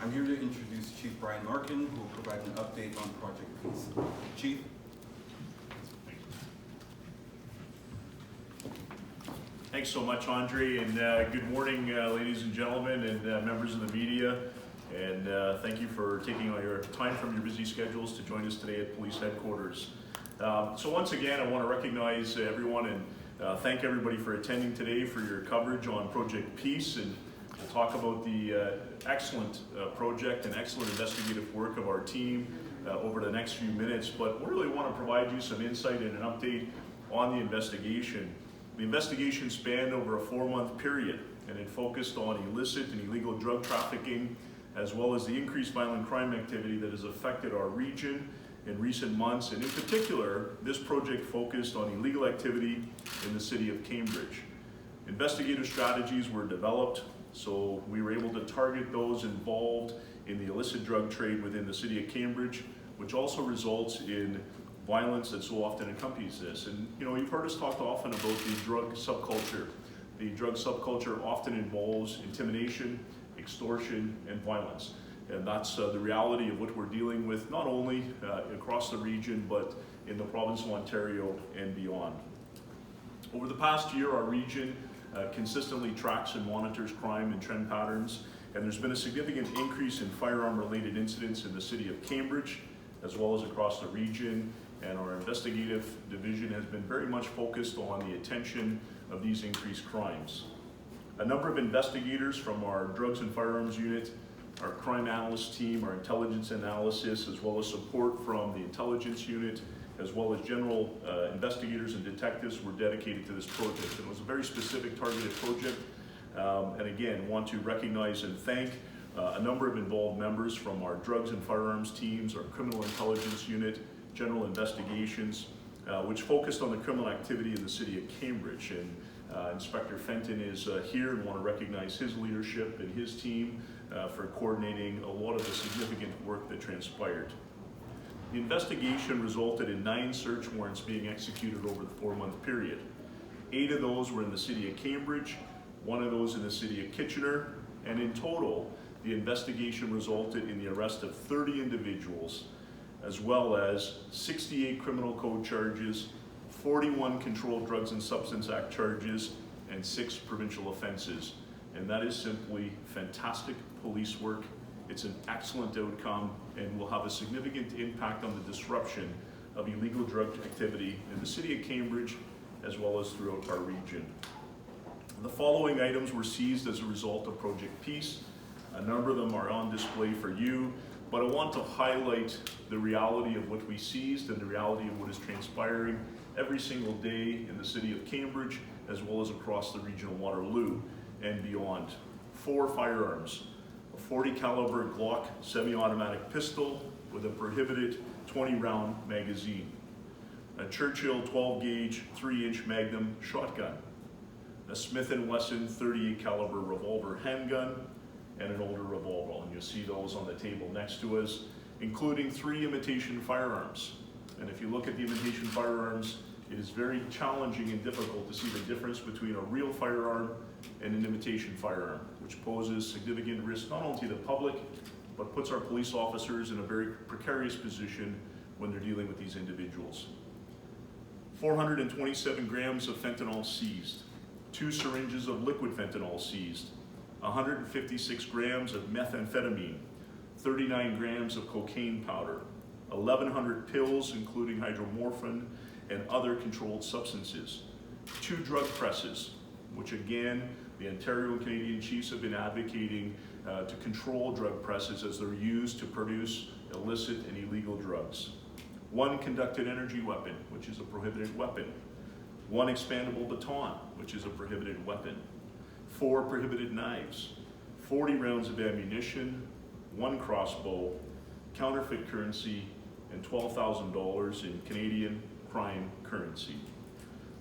I'm here to introduce Chief Bryan Larkin, who will provide an update on Project Peace. Chief? Thanks so much, Andre, and good morning, ladies and gentlemen, and members of the media. And thank you for taking all your time from your busy schedules to join us today at Police Headquarters. So once again, I want to recognize everyone and thank everybody for attending today for your coverage on Project Peace. And we'll talk about the excellent project and excellent investigative work of our team over the next few minutes. But we really want to provide you some insight and an update on the investigation. The investigation spanned over a 4-month period, and it focused on illicit and illegal drug trafficking, as well as the increased violent crime activity that has affected our region in recent months. And in particular, this project focused on illegal activity in the city of Cambridge. Investigative strategies were developed, so we were able to target those involved in the illicit drug trade within the city of Cambridge, which also results in violence that so often accompanies this. And you know, you've heard us talk often about the drug subculture. The drug subculture often involves intimidation, extortion, and violence. And that's the reality of what we're dealing with, not only across the region, but in the province of Ontario and beyond. Over the past year, our region consistently tracks and monitors crime and trend patterns, and there's been a significant increase in firearm-related incidents in the city of Cambridge, as well as across the region. And our investigative division has been very much focused on the attention of these increased crimes. A number of investigators from our Drugs and Firearms Unit, our Crime Analyst team, our Intelligence Analysis, as well as support from the Intelligence Unit, as well as general investigators and detectives were dedicated to this project. And it was a very specific targeted project. And again, want to recognize and thank a number of involved members from our Drugs and Firearms teams, our Criminal Intelligence Unit, General Investigations, which focused on the criminal activity in the city of Cambridge. And Inspector Fenton is here, and want to recognize his leadership and his team for coordinating a lot of the significant work that transpired. The investigation resulted in 9 search warrants being executed over the 4-month period. 8 of those were in the city of Cambridge, 1 of those in the city of Kitchener, and in total, the investigation resulted in the arrest of 30 individuals, as well as 68 criminal code charges, 41 Controlled Drugs and Substance Act charges, and 6 provincial offenses. And that is simply fantastic police work. It's an excellent outcome and will have a significant impact on the disruption of illegal drug activity in the city of Cambridge, as well as throughout our region. The following items were seized as a result of Project Peace. A number of them are on display for you, but I want to highlight the reality of what we seized and the reality of what is transpiring every single day in the city of Cambridge, as well as across the region of Waterloo and beyond. 4 firearms, a 40 caliber Glock semi-automatic pistol with a prohibited 20-round magazine, a Churchill 12-gauge 3-inch Magnum shotgun, a Smith & Wesson 38 caliber revolver handgun, and an older revolver. And you'll see those on the table next to us, including 3 imitation firearms. And if you look at the imitation firearms, it is very challenging and difficult to see the difference between a real firearm and an imitation firearm, which poses significant risk not only to the public, but puts our police officers in a very precarious position when they're dealing with these individuals. 427 grams of fentanyl seized, 2 syringes of liquid fentanyl seized, 156 grams of methamphetamine, 39 grams of cocaine powder, 1,100 pills including hydromorphine and other controlled substances, 2 drug presses, which again, the Ontario and Canadian chiefs have been advocating to control drug presses as they're used to produce illicit and illegal drugs. 1 conducted energy weapon, which is a prohibited weapon. 1 expandable baton, which is a prohibited weapon. 4 prohibited knives, 40 rounds of ammunition, 1 crossbow, counterfeit currency, and $12,000 in Canadian crime currency.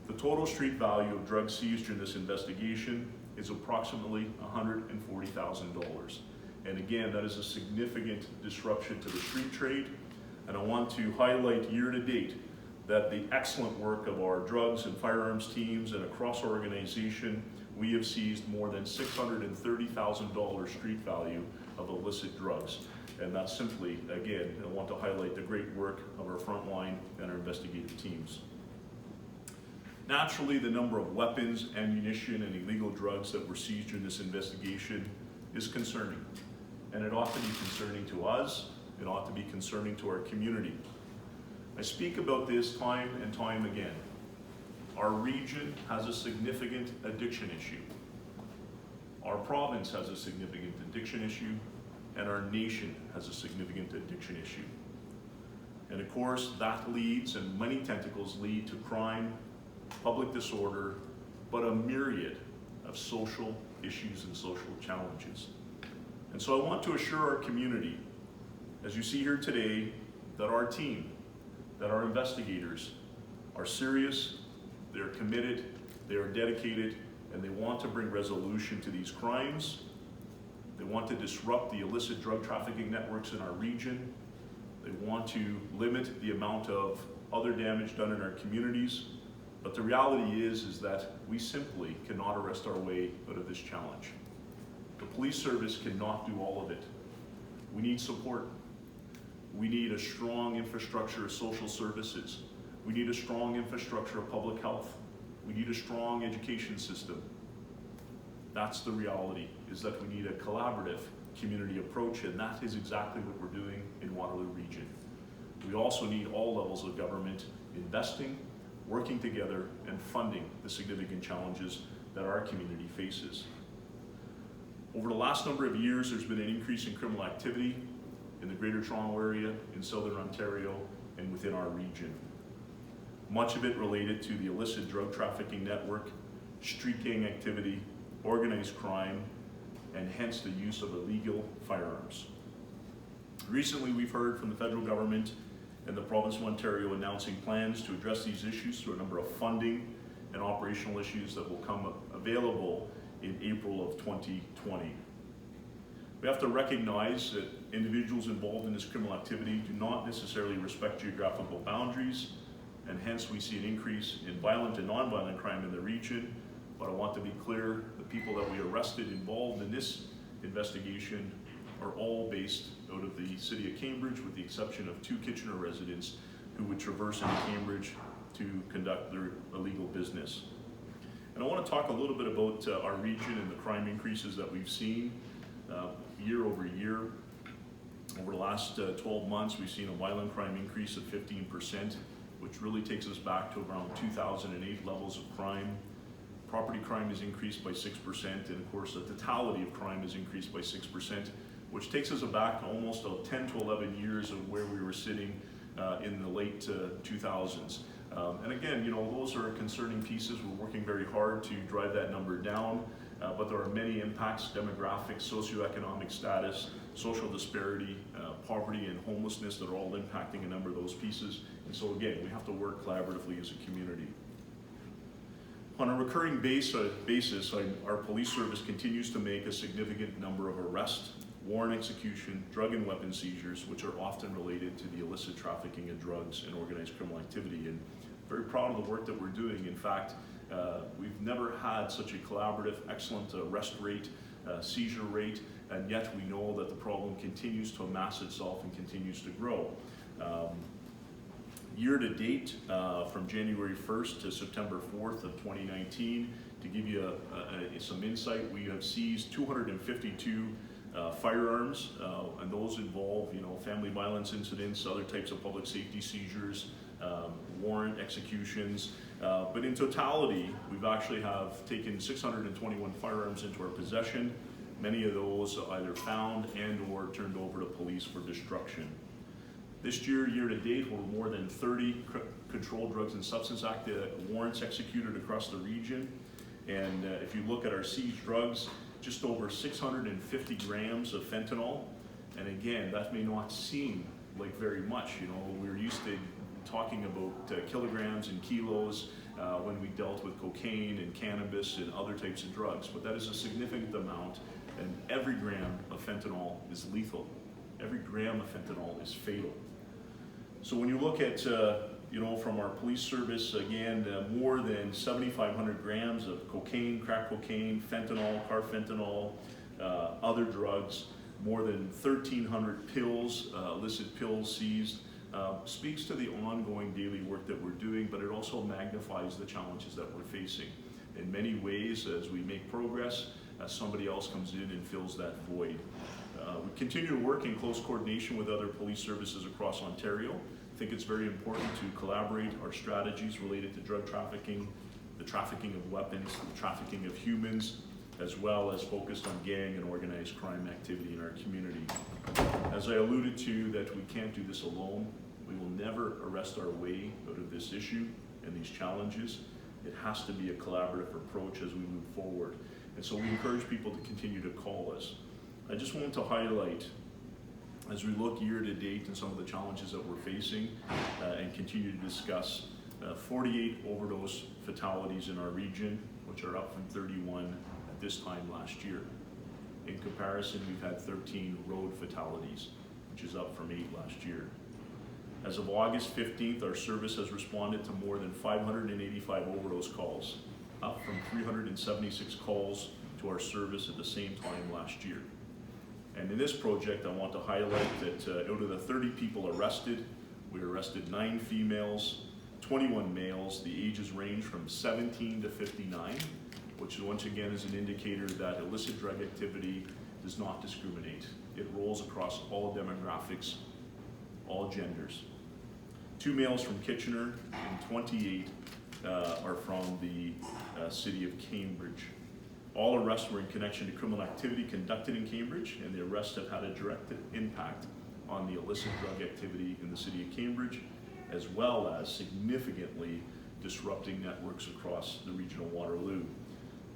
The total street value of drugs seized during this investigation is approximately $140,000. And again, that is a significant disruption to the street trade. And I want to highlight year to date that the excellent work of our drugs and firearms teams and across our organization, we have seized more than $630,000 street value of illicit drugs. And that's simply, again, I want to highlight the great work of our frontline and our investigative teams. Naturally, the number of weapons, ammunition, and illegal drugs that were seized in this investigation is concerning. And it ought to be concerning to us, it ought to be concerning to our community. I speak about this time and time again. Our region has a significant addiction issue. Our province has a significant addiction issue, and our nation has a significant addiction issue. And of course, that leads, and many tentacles lead to crime, public disorder, but a myriad of social issues and social challenges. And so I want to assure our community, as you see here today, that our team, that our investigators are serious, they're committed, they are dedicated, and they want to bring resolution to these crimes. They want to disrupt the illicit drug trafficking networks in our region. They want to limit the amount of other damage done in our communities. But the reality is that we simply cannot arrest our way out of this challenge. The police service cannot do all of it. We need support. We need a strong infrastructure of social services. We need a strong infrastructure of public health. We need a strong education system. That's the reality, is that we need a collaborative community approach, and that is exactly what we're doing in Waterloo Region. We also need all levels of government investing, working together, and funding the significant challenges that our community faces. Over the last number of years, there's been an increase in criminal activity in the Greater Toronto Area, in Southern Ontario, and within our region. Much of it related to the illicit drug trafficking network, street gang activity, organized crime, and hence the use of illegal firearms. Recently, we've heard from the federal government and the province of Ontario announcing plans to address these issues through a number of funding and operational issues that will come available in April of 2020. We have to recognize that individuals involved in this criminal activity do not necessarily respect geographical boundaries, and hence we see an increase in violent and non-violent crime in the region. But I want to be clear, the people that we arrested involved in this investigation are all based out of the city of Cambridge, with the exception of 2 Kitchener residents who would traverse into Cambridge to conduct their illegal business. And I want to talk a little bit about our region and the crime increases that we've seen year over year. Over the last 12 months, we've seen a violent crime increase of 15%, which really takes us back to around 2008 levels of crime. Property crime has increased by 6%, and of course the totality of crime has increased by 6%, which takes us back almost 10 to 11 years of where we were sitting in the late 2000s. And again, you know, those are concerning pieces. We're working very hard to drive that number down, but there are many impacts: demographics, socioeconomic status, social disparity, poverty and homelessness that are all impacting a number of those pieces. And so again, we have to work collaboratively as a community. On a recurring basis, our police service continues to make a significant number of arrests, warrant execution, drug and weapon seizures, which are often related to the illicit trafficking of drugs and organized criminal activity. And very proud of the work that we're doing. In fact, we've never had such a collaborative, excellent arrest rate, seizure rate, and yet we know that the problem continues to amass itself and continues to grow. Year to date, from January 1st to September 4th of 2019, to give you some insight, we have seized 252 firearms, and those involve, you know, family violence incidents, other types of public safety seizures, warrant executions. But in totality, we've actually have taken 621 firearms into our possession. Many of those either found and or turned over to police for destruction. This year to date, we're more than 30 Controlled Drugs and Substance Act warrants executed across the region. And if you look at our seized drugs, just over 650 grams of fentanyl. And again, that may not seem like very much. You know, we're used to talking about kilograms and kilos when we dealt with cocaine and cannabis and other types of drugs. But that is a significant amount, and every gram of fentanyl is lethal. Every gram of fentanyl is fatal. So when you look at, you know, from our police service, again, more than 7,500 grams of cocaine, crack cocaine, fentanyl, carfentanil, other drugs, more than 1,300 pills, illicit pills seized, speaks to the ongoing daily work that we're doing, but it also magnifies the challenges that we're facing. In many ways, as we make progress, somebody else comes in and fills that void. We continue to work in close coordination with other police services across Ontario. I think it's very important to collaborate our strategies related to drug trafficking, the trafficking of weapons, the trafficking of humans, as well as focused on gang and organized crime activity in our community. As I alluded to, that we can't do this alone. We will never arrest our way out of this issue and these challenges. It has to be a collaborative approach as we move forward. And so we encourage people to continue to call us. I just want to highlight, as we look year to date and some of the challenges that we're facing and continue to discuss, 48 overdose fatalities in our region, which are up from 31 at this time last year. In comparison, we've had 13 road fatalities, which is up from 8 last year. As of August 15th, our service has responded to more than 585 overdose calls, up from 376 calls to our service at the same time last year. And in this project, I want to highlight that out of the 30 people arrested, we arrested 9 females, 21 males. The ages range from 17 to 59, which once again is an indicator that illicit drug activity does not discriminate. It rolls across all demographics, all genders. 2 males from Kitchener and 28 are from the city of Cambridge. All arrests were in connection to criminal activity conducted in Cambridge, and the arrests have had a direct impact on the illicit drug activity in the city of Cambridge, as well as significantly disrupting networks across the region of Waterloo.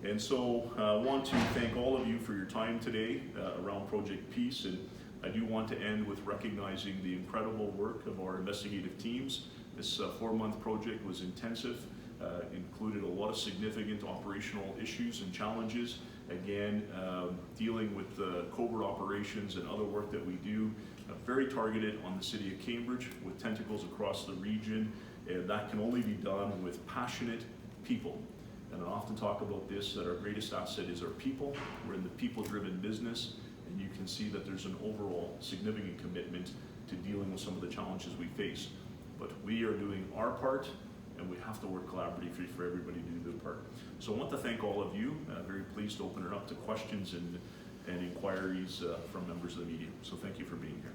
And so I want to thank all of you for your time today around Project Peace, and I do want to end with recognizing the incredible work of our investigative teams. This 4-month project was intensive, included a lot of significant operational issues and challenges. Again, dealing with covert operations and other work that we do, very targeted on the city of Cambridge with tentacles across the region, and that can only be done with passionate people. And I often talk about this, that our greatest asset is our people. We're in the people-driven business, and you can see that there's an overall significant commitment to dealing with some of the challenges we face. But we are doing our part, and we have to work collaboratively for everybody to do their part. So I want to thank all of you. Very pleased to open it up to questions and inquiries from members of the media. So thank you for being here.